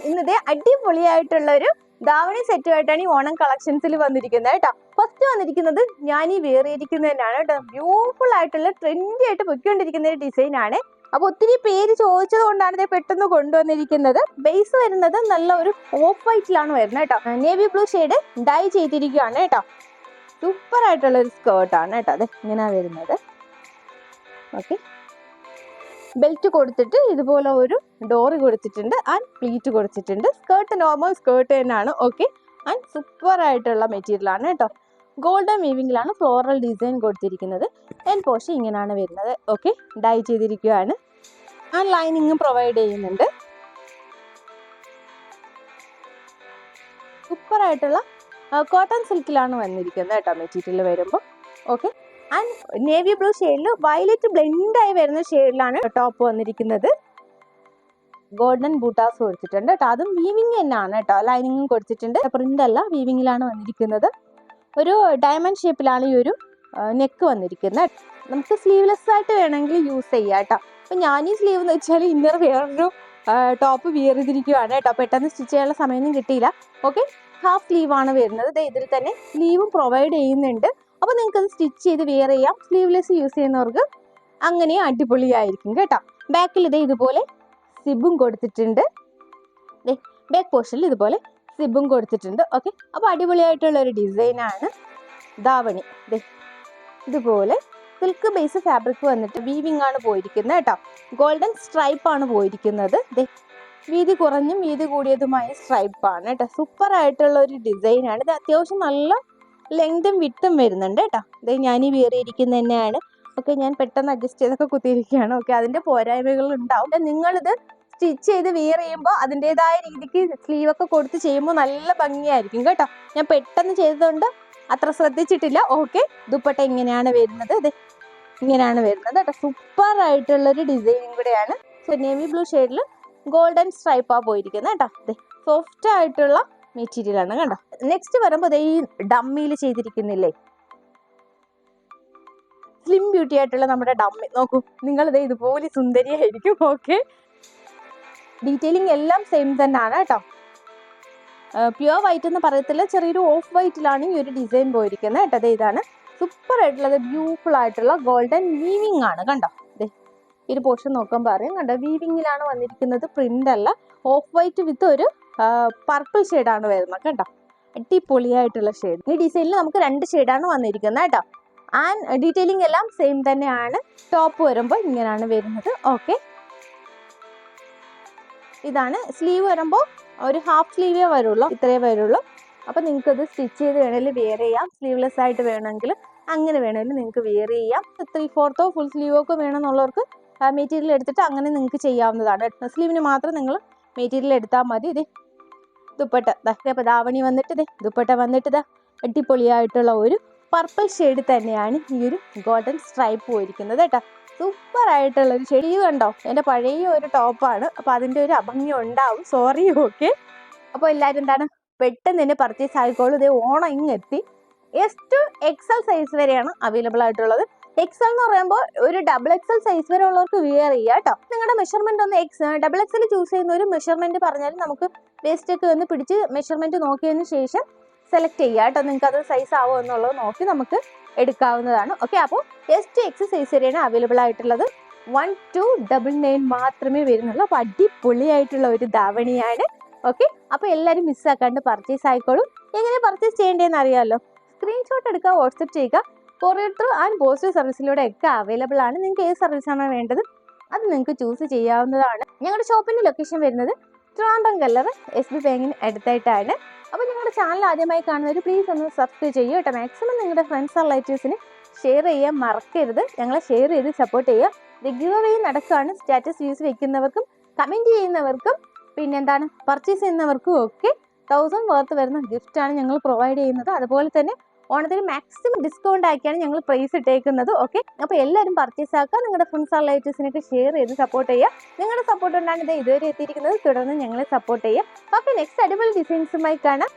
ഇന്നത്തെ അടിപൊളിയായിട്ടുള്ള ഒരു ധാവണി സെറ്റുമായിട്ടാണ് ഈ ഓണം കളക്ഷൻസിൽ വന്നിരിക്കുന്നത് കേട്ടോ. ഫസ്റ്റ് വന്നിരിക്കുന്നത് ഞാൻ ഈ വേറിയിരിക്കുന്നത് തന്നെയാണ് കേട്ടോ. ബ്യൂട്ടിഫുൾ ആയിട്ടുള്ള ട്രെൻഡി ആയിട്ട് പൊയ്ക്കൊണ്ടിരിക്കുന്ന ഒരു ഡിസൈൻ ആണ്. അപ്പൊ ഒത്തിരി പേര് ചോദിച്ചത് കൊണ്ടാണ് ഇത് പെട്ടെന്ന് കൊണ്ടുവന്നിരിക്കുന്നത്. ബേസ് വരുന്നത് നല്ല ഒരു ഓഫ് വൈറ്റിലാണ് വരുന്നത് കേട്ടോ. നേവി ബ്ലൂ ഷെയ്ഡ് ഡൈ ചെയ്തിരിക്കുകയാണ് കേട്ടോ. സൂപ്പർ ആയിട്ടുള്ള ഒരു സ്കേർട്ടാണ് കേട്ടോ. അത് ഇങ്ങനെ വരുന്നത്. ഓക്കെ, ബെൽറ്റ് കൊടുത്തിട്ട് ഇതുപോലെ ഒരു ഡോറ് കൊടുത്തിട്ടുണ്ട് ആൻഡ് പ്ലീറ്റ് കൊടുത്തിട്ടുണ്ട്. സ്കേർട്ട് നോർമൽ സ്കേർട്ട് തന്നെയാണ്. ഓക്കെ, ആൻഡ് സൂപ്പർ ആയിട്ടുള്ള മെറ്റീരിയൽ ആണ് കേട്ടോ. ഗോൾഡൻ വീവിംഗിലാണ് ഫ്ലോറൽ ഡിസൈൻ കൊടുത്തിരിക്കുന്നത്. എൻ പോർഷൻ ഇങ്ങനെയാണ് വരുന്നത്. ഓക്കെ, ഡൈ ചെയ്തിരിക്കുകയാണ്. ആൻഡ് ലൈനിങ്ങും പ്രൊവൈഡ് ചെയ്യുന്നുണ്ട്. സൂപ്പർ ആയിട്ടുള്ള കോട്ടൺ സിൽക്കിലാണ് വന്നിരിക്കുന്നത് കേട്ടോ മെറ്റീരിയൽ വരുമ്പോൾ. ഓക്കെ, ആൻഡ് നേവി ബ്ലൂ ഷെയ്ഡിൽ വയലറ്റ് ബ്ലെൻഡ് ആയി വരുന്ന ഷെയ്ഡിലാണ് ടോപ്പ് വന്നിരിക്കുന്നത്. ഗോൾഡൻ ബൂട്ടാസ് കൊടുത്തിട്ടുണ്ട് കേട്ടോ. അതും വീവിംഗ് തന്നെയാണ് കേട്ടോ. ലൈനിങ്ങും കൊടുത്തിട്ടുണ്ട്. പ്രിന്റ് അല്ല, വീവിംഗിലാണ് വന്നിരിക്കുന്നത്. ഒരു ഡയമണ്ട് ഷേപ്പിലാണ് ഈ ഒരു നെക്ക് വന്നിരിക്കുന്നത്. നമുക്ക് സ്ലീവ്ലെസ് ആയിട്ട് വേണമെങ്കിൽ യൂസ് ചെയ്യാം കേട്ടോ. അപ്പം ഞാൻ ഈ സ്ലീവ് എന്ന് വെച്ചാൽ ഇന്നർ വേറൊരു ടോപ്പ് വിയർ ചെയ്തിരിക്കുകയാണ് കേട്ടോ. പെട്ടെന്ന് സ്റ്റിച്ച് ചെയ്യാനുള്ള സമയമൊന്നും കിട്ടിയില്ല. ഓക്കെ, ഹാഫ് സ്ലീവാണ് വരുന്നത്. ഇതിൽ തന്നെ സ്ലീവും പ്രൊവൈഡ് ചെയ്യുന്നുണ്ട്. അപ്പോൾ നിങ്ങൾക്ക് അത് സ്റ്റിച്ച് ചെയ്ത് വെയർ ചെയ്യാം. സ്ലീവ്ലെസ് യൂസ് ചെയ്യുന്നവർക്ക് അങ്ങനെ അടിപൊളിയായിരിക്കും കേട്ടോ. ബാക്കിൽ ഇതുപോലെ സിബും കൊടുത്തിട്ടുണ്ട്. ബാക്ക് പോർഷനിൽ ഇതുപോലെ സിബും കൊടുത്തിട്ടുണ്ട്. ഓക്കെ, അപ്പോൾ അടിപൊളിയായിട്ടുള്ള ഒരു ഡിസൈനാണ് ധാവണി. ഇതുപോലെ സിൽക്ക് ബേസ് ഫാബ്രിക് വന്നിട്ട് വീവിംഗ് ആണ് പോയിരിക്കുന്നത് കേട്ടോ. ഗോൾഡൻ സ്ട്രൈപ്പ് ആണ് പോയിരിക്കുന്നത്. വീതി കുറഞ്ഞും വീതി കൂടിയതുമായ സ്ട്രൈപ്പാണ് കേട്ടോ. സൂപ്പർ ആയിട്ടുള്ള ഒരു ഡിസൈനാണ്. ഇത് അത്യാവശ്യം നല്ല ലെങ്തും വിട്ടും വരുന്നുണ്ട് കേട്ടോ. ഇത് ഞാൻ ഈ വേറിയിരിക്കുന്നത് തന്നെയാണ്. ഓക്കെ, ഞാൻ പെട്ടെന്ന് അഡ്ജസ്റ്റ് ചെയ്തൊക്കെ കുത്തിയിരിക്കുകയാണ്. ഓക്കെ, അതിൻ്റെ പോരായ്മകൾ ഉണ്ടാവും. നിങ്ങളിത് സ്റ്റിച്ച് ചെയ്ത് വെയർ ചെയ്യുമ്പോൾ അതിൻ്റെതായ രീതിക്ക് സ്ലീവൊക്കെ കൊടുത്ത് ചെയ്യുമ്പോൾ നല്ല ഭംഗിയായിരിക്കും കേട്ടോ. ഞാൻ പെട്ടെന്ന് ചെയ്തതുകൊണ്ട് അത്ര ശ്രദ്ധിച്ചിട്ടില്ല. ഓക്കെ, ദുപ്പട്ട ഇങ്ങനെയാണ് വരുന്നത്. ഇത് ഇങ്ങനെയാണ് വരുന്നത് കേട്ടോ. സൂപ്പർ ആയിട്ടുള്ളൊരു ഡിസൈനും കൂടെയാണ്. നേവി ബ്ലൂ ഷെയ്ഡിൽ ഗോൾഡൻ സ്ട്രൈപ്പാണ് പോയിരിക്കുന്നത് കേട്ടോ. സോഫ്റ്റ് ആയിട്ടുള്ള മെറ്റീരിയൽ ആണ് കണ്ടോ. നെക്സ്റ്റ് വരുമ്പോൾ ഈ ഡമ്മിയിൽ ചെയ്തിരിക്കുന്നില്ലേ, സ്ലിം ബ്യൂട്ടി ആയിട്ടുള്ള നമ്മുടെ ഡമ്മി നോക്കൂ നിങ്ങൾ. ഇതുപോലെ സുന്ദരിയായിരിക്കും. ഓക്കെ, ഡീറ്റെയിലിംഗ് എല്ലാം സെയിം തന്നെയാണ് കേട്ടോ. പ്യുവർ വൈറ്റ് എന്ന് പറയത്തില്ല, ചെറിയൊരു ഓഫ് വൈറ്റിലാണ് ഈ ഒരു ഡിസൈൻ പോയിരിക്കുന്നത് കേട്ടോ. ഇതാണ് സൂപ്പർ ആയിട്ടുള്ളത്. ബ്യൂട്ടിഫുൾ ആയിട്ടുള്ള ഗോൾഡൻ വീവിംഗ് ആണ് കണ്ടോ. ഈ ഒരു പോർഷൻ നോക്കുമ്പോൾ അറിയാം കണ്ടോ. വീവിങ്ങിലാണ് വന്നിരിക്കുന്നത്, പ്രിന്റ് അല്ല. ഓഫ് വൈറ്റ് വിത്ത് ഒരു പർപ്പിൾ ഷെയ്ഡാണ് വരുന്നത് കേട്ടോ. അടിപൊളിയായിട്ടുള്ള ഷെയ്ഡ്. ഈ ഡിസൈനിൽ നമുക്ക് 2 ഷെയ്ഡാണ് വന്നിരിക്കുന്നത് കേട്ടോ. ആൻഡ് ഡീറ്റെയിലിംഗ് എല്ലാം സെയിം തന്നെയാണ്. ടോപ്പ് വരുമ്പോൾ ഇങ്ങനെയാണ് വരുന്നത്. ഓക്കെ, ഇതാണ് സ്ലീവ് വരുമ്പോൾ ഒരു ഹാഫ് സ്ലീവേ വരുള്ളൂ, ഇത്രയേ വരുള്ളൂ. അപ്പോൾ നിങ്ങൾക്ക് ഇത് സ്റ്റിച്ച് ചെയ്ത് വേണമെങ്കിൽ വെയർ ചെയ്യാം. സ്ലീവ്ലെസ് ആയിട്ട് വേണമെങ്കിൽ അങ്ങനെ വേണമെങ്കിൽ നിങ്ങൾക്ക് വെയർ ചെയ്യാം. 3/4 ഫുൾ സ്ലീവോ ഒക്കെ വേണമെന്നുള്ളവർക്ക് മെറ്റീരിയൽ എടുത്തിട്ട് അങ്ങനെ നിങ്ങൾക്ക് ചെയ്യാവുന്നതാണ്. സ്ലീവിന് മാത്രം നിങ്ങൾ മെറ്റീരിയൽ എടുത്താൽ മതി. ഇത് ദുപ്പട്ട അപ്പോൾ ധാവണി വന്നിട്ട് ദുപ്പട്ട വന്നിട്ട് അടിപൊളിയായിട്ടുള്ള ഒരു പർപ്പിൾ ഷെയ്ഡ് തന്നെയാണ് ഈ ഒരു ഗോൾഡൻ സ്ട്രൈപ്പ് പോയിരിക്കുന്നത് കേട്ടോ. സൂപ്പർ ആയിട്ടുള്ള ഒരു ഷെയ്ഡ്. ഇത് കണ്ടോ, എൻ്റെ പഴയ ഒരു ടോപ്പാണ്. അപ്പോൾ അതിൻ്റെ ഒരു അഭംഗി ഉണ്ടാവും, സോറി. ഓക്കെ, അപ്പോൾ എല്ലാവരും എന്താണ് പെട്ടെന്ന് തന്നെ പർച്ചേസ് ആയിക്കോളൂ. ഇത് ഓണം ഇങ്ങെത്തി. എസ് ടു XL സൈസ് വരെയാണ് അവൈലബിൾ ആയിട്ടുള്ളത്. XL എന്ന് പറയുമ്പോൾ ഒരു XXL സൈസ് വരെ ഉള്ളവർക്ക് വിയർ ചെയ്യാം കേട്ടോ. നിങ്ങളുടെ മെഷർമെന്റ് ഒന്ന് XXL ചൂസ് ചെയ്യുന്ന ഒരു മെഷർമെന്റ് പറഞ്ഞാൽ നമുക്ക് വേസ്റ്റ് ഒക്കെ ഒന്ന് പിടിച്ച് മെഷർമെന്റ് നോക്കിയതിന് ശേഷം സെലക്ട് ചെയ്യാം കേട്ടോ. നിങ്ങൾക്ക് അത് സൈസ് ആവുമോ എന്നുള്ളത് നോക്കി നമുക്ക് എടുക്കാവുന്നതാണ്. ഓക്കെ, അപ്പോൾ എസ് ടു X സൈസ് വരെയാണ് അവൈലബിൾ ആയിട്ടുള്ളത്. 1299 മാത്രമേ വരുന്നുള്ളൂ. അപ്പോൾ അടിപൊളിയായിട്ടുള്ള ഒരു ധാവണിയാണ്. ഓക്കെ, അപ്പോൾ എല്ലാവരും മിസ്സാക്കാണ്ട് പർച്ചേസ് ആയിക്കോളൂ. എങ്ങനെ പർച്ചേസ് ചെയ്യേണ്ടതെന്ന് അറിയാമല്ലോ. സ്ക്രീൻഷോട്ട് എടുക്കുക, വാട്സപ്പ് ചെയ്യുക. കൊറിയർ ത്രൂ ആൻഡ് പോസ്റ്റൽ സർവീസിലൂടെ ഒക്കെ അവൈലബിൾ ആണ്. നിങ്ങൾക്ക് ഏത് സർവീസാണോ വേണ്ടത് അത് നിങ്ങൾക്ക് ചൂസ് ചെയ്യാവുന്നതാണ്. ഞങ്ങളുടെ ഷോപ്പിൻ്റെ ലൊക്കേഷൻ വരുന്നത് ട്രിവാൻഡ്രം കല്ലറ SB ബാങ്കിന് അടുത്തായിട്ടാണ്. അപ്പോൾ ഞങ്ങളുടെ ചാനൽ ആദ്യമായി കാണുന്നവർ പ്ലീസ് ഒന്ന് സബ്സ്ക്രൈബ് ചെയ്യുക കേട്ടോ. മാക്സിമം നിങ്ങളുടെ ഫ്രണ്ട്സ് ആൻഡ് റിലേറ്റീവ്സിന് ഷെയർ ചെയ്യാൻ മറക്കരുത്. ഞങ്ങളെ ഷെയർ ചെയ്ത് സപ്പോർട്ട് ചെയ്യുക. ഗിവ് അവേ നടക്കുകയാണ്. സ്റ്റാറ്റസ് വ്യൂസ് വെക്കുന്നവർക്കും കമൻറ്റ് ചെയ്യുന്നവർക്കും പിന്നെന്താണ് പർച്ചേസ് ചെയ്യുന്നവർക്കും ഒക്കെ 1000 വർത്ത് വരുന്ന ഗിഫ്റ്റാണ് ഞങ്ങൾ പ്രൊവൈഡ് ചെയ്യുന്നത്. അതുപോലെ തന്നെ ഓണത്തിന് മാക്സിമം ഡിസ്കൗണ്ട് ആക്കിയാണ് ഞങ്ങൾ പ്രൈസ് ഇട്ടേക്കുന്നത്. ഓക്കെ, അപ്പോൾ എല്ലാവരും പർച്ചേസ് ആക്കുക. നിങ്ങളുടെ ഫ്രണ്ട്സ് ആൻഡ് റിലേറ്റീവ്സിനൊക്കെ ഷെയർ ചെയ്ത് സപ്പോർട്ട് ചെയ്യുക. നിങ്ങളുടെ സപ്പോർട്ട് കൊണ്ടാണ് ഇത് ഇതുവരെ എത്തിയിരിക്കുന്നത്. തുടർന്ന് ഞങ്ങളെ സപ്പോർട്ട് ചെയ്യുക. ഓക്കെ, നെക്സ്റ്റ് അടിപൊളി ഡിസൈൻസുമായി കാണാം.